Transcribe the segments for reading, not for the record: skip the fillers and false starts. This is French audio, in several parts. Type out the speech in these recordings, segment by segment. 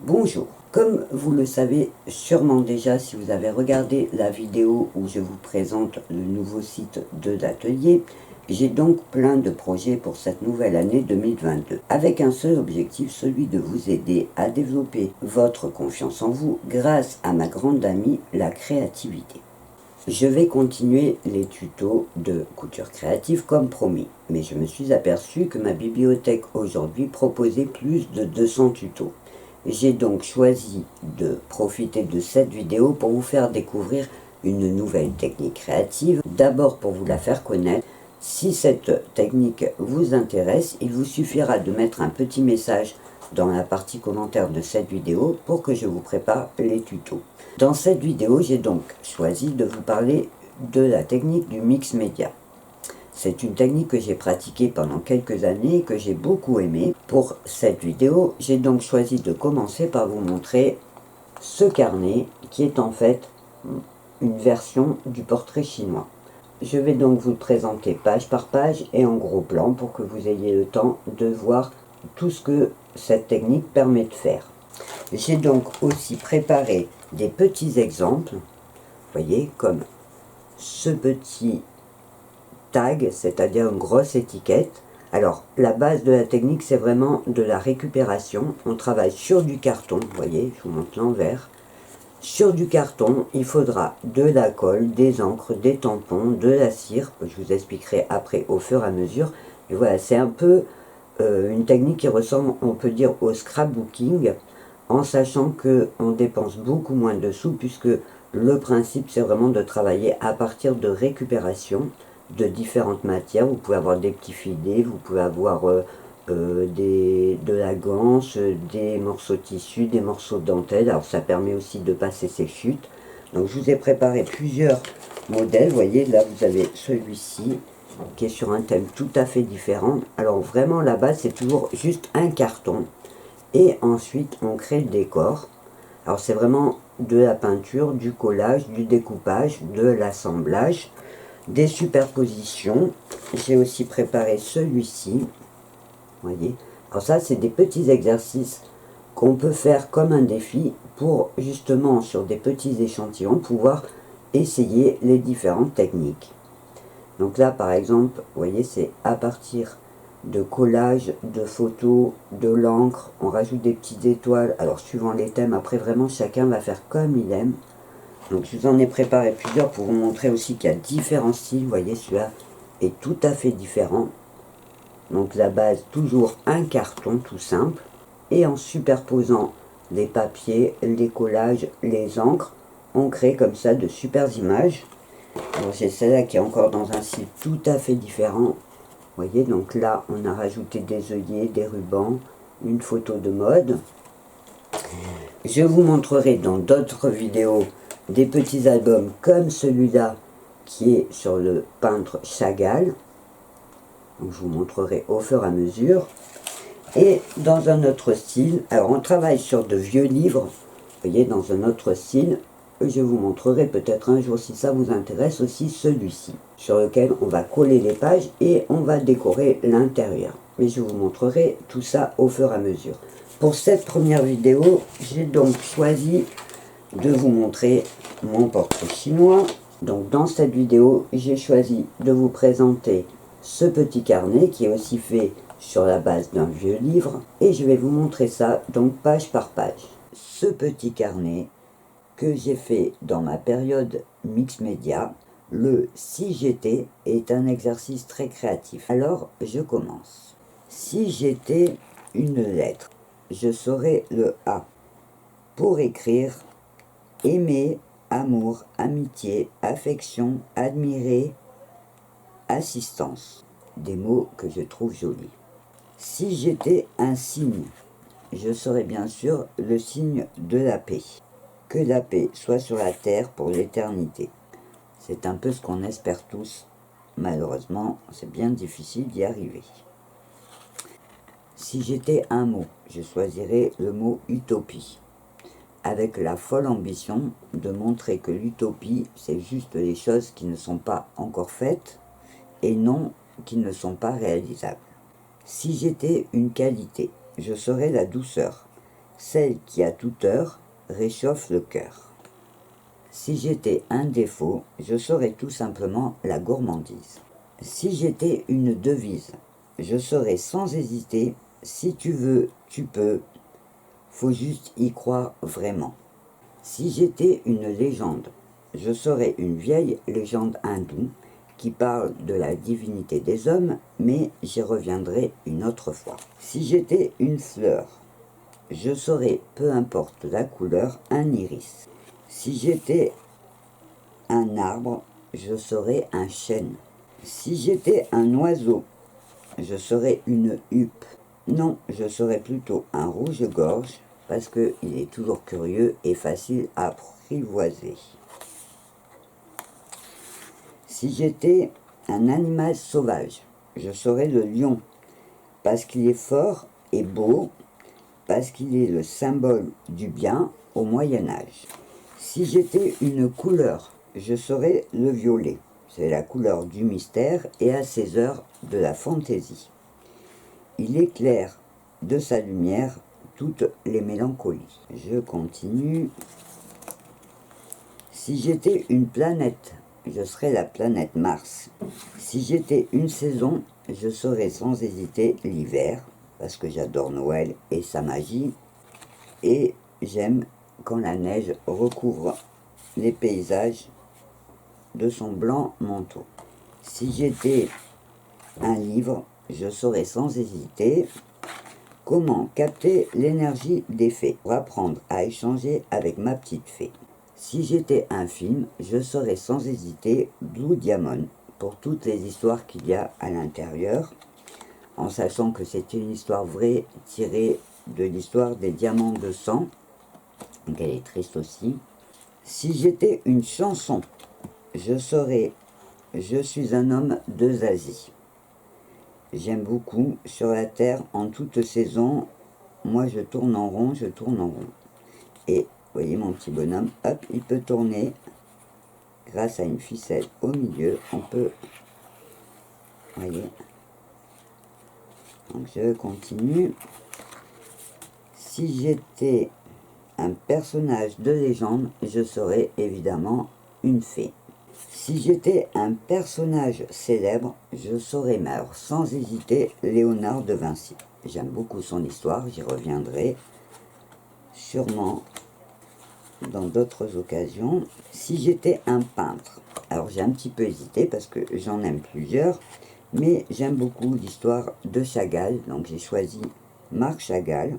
Bonjour, comme vous le savez sûrement déjà si vous avez regardé la vidéo où je vous présente le nouveau site de l'atelier, j'ai donc plein de projets pour cette nouvelle année 2022, avec un seul objectif, celui de vous aider à développer votre confiance en vous grâce à ma grande amie, la créativité. Je vais continuer les tutos de couture créative comme promis, mais je me suis aperçu que ma bibliothèque aujourd'hui proposait plus de 200 tutos. J'ai donc choisi de profiter de cette vidéo pour vous faire découvrir une nouvelle technique créative, d'abord pour vous la faire connaître. Si cette technique vous intéresse, il vous suffira de mettre un petit message dans la partie commentaire de cette vidéo pour que je vous prépare les tutos. Dans cette vidéo, j'ai donc choisi de vous parler de la technique du mix média. C'est une technique que j'ai pratiquée pendant quelques années et que j'ai beaucoup aimée. Pour cette vidéo, j'ai donc choisi de commencer par vous montrer ce carnet qui est en fait une version du portrait chinois. Je vais donc vous le présenter page par page et en gros plan pour que vous ayez le temps de voir tout ce que cette technique permet de faire. J'ai donc aussi préparé des petits exemples, vous voyez, comme ce petit tag, c'est-à-dire une grosse étiquette. Alors, la base de la technique, c'est vraiment de la récupération. On travaille sur du carton, vous voyez, je vous montre l'envers. Sur du carton, il faudra de la colle, des encres, des tampons, de la cire. Je vous expliquerai après au fur et à mesure. Et voilà, c'est un peu une technique qui ressemble, on peut dire, au scrapbooking, en sachant qu'on dépense beaucoup moins de sous, puisque le principe, c'est vraiment de travailler à partir de récupération de différentes matières. Vous pouvez avoir des petits filets, vous pouvez avoir de la ganse, des morceaux de tissu, des morceaux de dentelle. Alors ça permet aussi de passer ses chutes. Donc je vous ai préparé plusieurs modèles. Vous voyez, là vous avez celui-ci qui est sur un thème tout à fait différent. Alors vraiment la base c'est toujours juste un carton et ensuite on crée le décor. Alors c'est vraiment de la peinture, du collage, du découpage, de l'assemblage, des superpositions. J'ai aussi préparé celui-ci, voyez. Alors ça c'est des petits exercices qu'on peut faire comme un défi pour justement sur des petits échantillons pouvoir essayer les différentes techniques. Donc là par exemple, vous voyez, c'est à partir de collage, de photos, de l'encre, on rajoute des petites étoiles, alors suivant les thèmes, après vraiment chacun va faire comme il aime. Donc je vous en ai préparé plusieurs pour vous montrer aussi qu'il y a différents styles, vous voyez celui-là est tout à fait différent. Donc la base, toujours un carton tout simple, et en superposant les papiers, les collages, les encres, on crée comme ça de super images. Alors j'ai celle-là qui est encore dans un style tout à fait différent. Vous voyez, donc là on a rajouté des œillets, des rubans, une photo de mode. Je vous montrerai dans d'autres vidéos des petits albums comme celui-là qui est sur le peintre Chagall. Donc je vous montrerai au fur et à mesure. Et dans un autre style, alors on travaille sur de vieux livres, vous voyez, dans un autre style. Je vous montrerai peut-être un jour si ça vous intéresse aussi celui-ci, sur lequel on va coller les pages et on va décorer l'intérieur. Mais je vous montrerai tout ça au fur et à mesure. Pour cette première vidéo, j'ai donc choisi de vous montrer mon portrait chinois. Donc dans cette vidéo, j'ai choisi de vous présenter ce petit carnet qui est aussi fait sur la base d'un vieux livre. Et je vais vous montrer ça donc page par page. Ce petit carnet que j'ai fait dans ma période mix média, le si j'étais est un exercice très créatif. Alors je commence. Si j'étais une lettre, je serais le A. Pour écrire aimer, amour, amitié, affection, admirer, assistance. Des mots que je trouve jolis. Si j'étais un signe, je serais bien sûr le signe de la paix. Que la paix soit sur la terre pour l'éternité. C'est un peu ce qu'on espère tous. Malheureusement, c'est bien difficile d'y arriver. Si j'étais un mot, je choisirais le mot utopie, avec la folle ambition de montrer que l'utopie, c'est juste les choses qui ne sont pas encore faites et non qui ne sont pas réalisables. Si j'étais une qualité, je serais la douceur, celle qui à toute heure réchauffe le cœur. Si j'étais un défaut, je serais tout simplement la gourmandise. Si j'étais une devise, je serais sans hésiter, si tu veux, tu peux, faut juste y croire vraiment. Si j'étais une légende, je serais une vieille légende hindoue qui parle de la divinité des hommes, mais j'y reviendrai une autre fois. Si j'étais une fleur, je serais, peu importe la couleur, un iris. Si j'étais un arbre, je serais un chêne. Si j'étais un oiseau, je serais une huppe. Non, je serais plutôt un rouge-gorge, parce qu'il est toujours curieux et facile à apprivoiser. Si j'étais un animal sauvage, je serais le lion, parce qu'il est fort et beau, parce qu'il est le symbole du bien au Moyen-Âge. Si j'étais une couleur, je serais le violet. C'est la couleur du mystère et à ses heures de la fantaisie. Il éclaire de sa lumière toutes les mélancolies. Je continue. Si j'étais une planète, je serais la planète Mars. Si j'étais une saison, je serais sans hésiter l'hiver, parce que j'adore Noël et sa magie, et j'aime quand la neige recouvre les paysages de son blanc manteau. Si j'étais un livre, je saurais sans hésiter comment capter l'énergie des fées pour apprendre à échanger avec ma petite fée. Si j'étais un film, je saurais sans hésiter Blue Diamond pour toutes les histoires qu'il y a à l'intérieur, en sachant que c'est une histoire vraie tirée de l'histoire des diamants de sang, donc elle est triste aussi. Si j'étais une chanson, je serais Je suis un homme de Zazie. J'aime beaucoup Sur la terre en toute saison, moi je tourne en rond, je tourne en rond. Et vous voyez mon petit bonhomme, hop, il peut tourner grâce à une ficelle au milieu, on peut, voyez. Donc je continue. Si j'étais un personnage de légende, je serais évidemment une fée. Si j'étais un personnage célèbre, je serais mort sans hésiter Léonard de Vinci. J'aime beaucoup son histoire, j'y reviendrai sûrement dans d'autres occasions. Si j'étais un peintre, alors j'ai un petit peu hésité parce que j'en aime plusieurs, mais j'aime beaucoup l'histoire de Chagall, donc j'ai choisi Marc Chagall.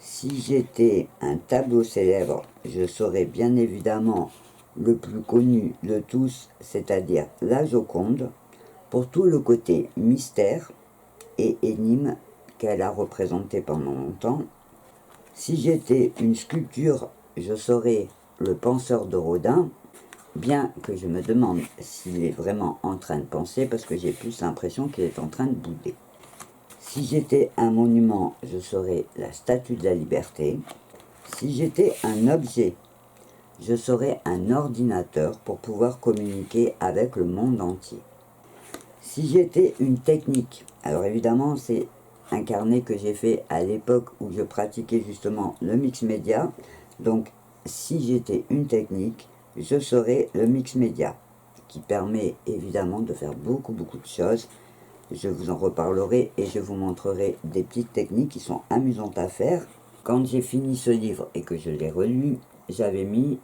Si j'étais un tableau célèbre, je serais bien évidemment le plus connu de tous, c'est-à-dire la Joconde, pour tout le côté mystère et énigme qu'elle a représenté pendant longtemps. Si j'étais une sculpture, je serais le penseur de Rodin, bien que je me demande s'il est vraiment en train de penser, parce que j'ai plus l'impression qu'il est en train de bouder. Si j'étais un monument, je serais la Statue de la Liberté. Si j'étais un objet, je serais un ordinateur pour pouvoir communiquer avec le monde entier. Si j'étais une technique, alors évidemment c'est un carnet que j'ai fait à l'époque où je pratiquais justement le mix média. Donc si j'étais une technique, je serais le mix média, qui permet évidemment de faire beaucoup de choses. Je vous en reparlerai et je vous montrerai des petites techniques qui sont amusantes à faire. Quand j'ai fini ce livre et que je l'ai relu, j'avais mis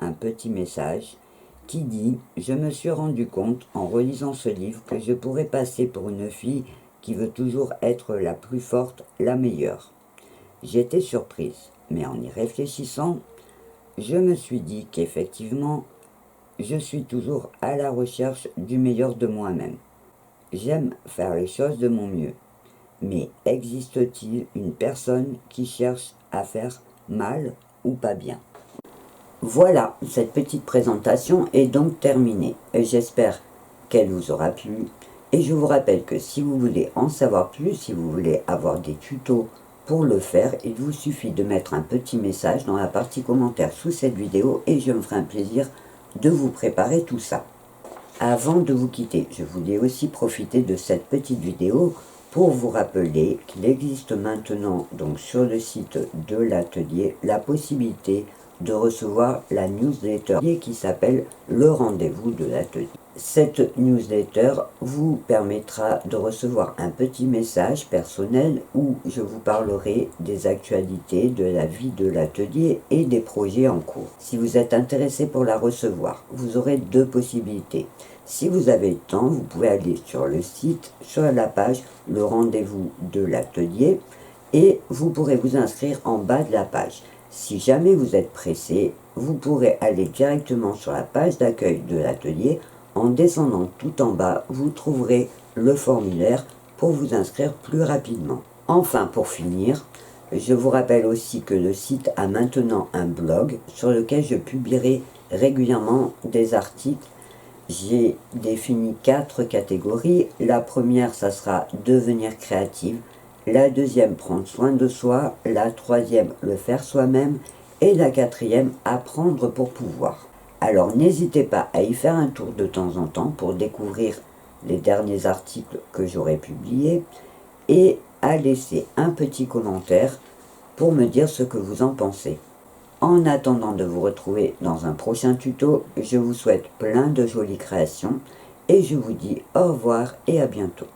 un petit message qui dit « Je me suis rendu compte en relisant ce livre que je pourrais passer pour une fille qui veut toujours être la plus forte, la meilleure. » J'étais surprise, mais en y réfléchissant, je me suis dit qu'effectivement, je suis toujours à la recherche du meilleur de moi-même. J'aime faire les choses de mon mieux, mais existe-t-il une personne qui cherche à faire mal ou pas bien? Voilà, cette petite présentation est donc terminée. J'espère qu'elle vous aura plu. Et je vous rappelle que si vous voulez en savoir plus, si vous voulez avoir des tutos pour le faire, il vous suffit de mettre un petit message dans la partie commentaire sous cette vidéo et je me ferai un plaisir de vous préparer tout ça. Avant de vous quitter, je voulais aussi profiter de cette petite vidéo pour vous rappeler qu'il existe maintenant donc sur le site de l'atelier la possibilité de recevoir la newsletter qui s'appelle le rendez-vous de l'atelier. Cette newsletter vous permettra de recevoir un petit message personnel où je vous parlerai des actualités de la vie de l'atelier et des projets en cours. Si vous êtes intéressé pour la recevoir, vous aurez deux possibilités. Si vous avez le temps, vous pouvez aller sur le site, sur la page le rendez-vous de l'atelier et vous pourrez vous inscrire en bas de la page. Si jamais vous êtes pressé, vous pourrez aller directement sur la page d'accueil de l'atelier. En descendant tout en bas, vous trouverez le formulaire pour vous inscrire plus rapidement. Enfin, pour finir, je vous rappelle aussi que le site a maintenant un blog sur lequel je publierai régulièrement des articles. J'ai défini 4 catégories. La première, ça sera devenir créative. La deuxième, prendre soin de soi. La troisième, le faire soi-même. Et la quatrième, apprendre pour pouvoir. Alors n'hésitez pas à y faire un tour de temps en temps pour découvrir les derniers articles que j'aurai publiés et à laisser un petit commentaire pour me dire ce que vous en pensez. En attendant de vous retrouver dans un prochain tuto, je vous souhaite plein de jolies créations et je vous dis au revoir et à bientôt.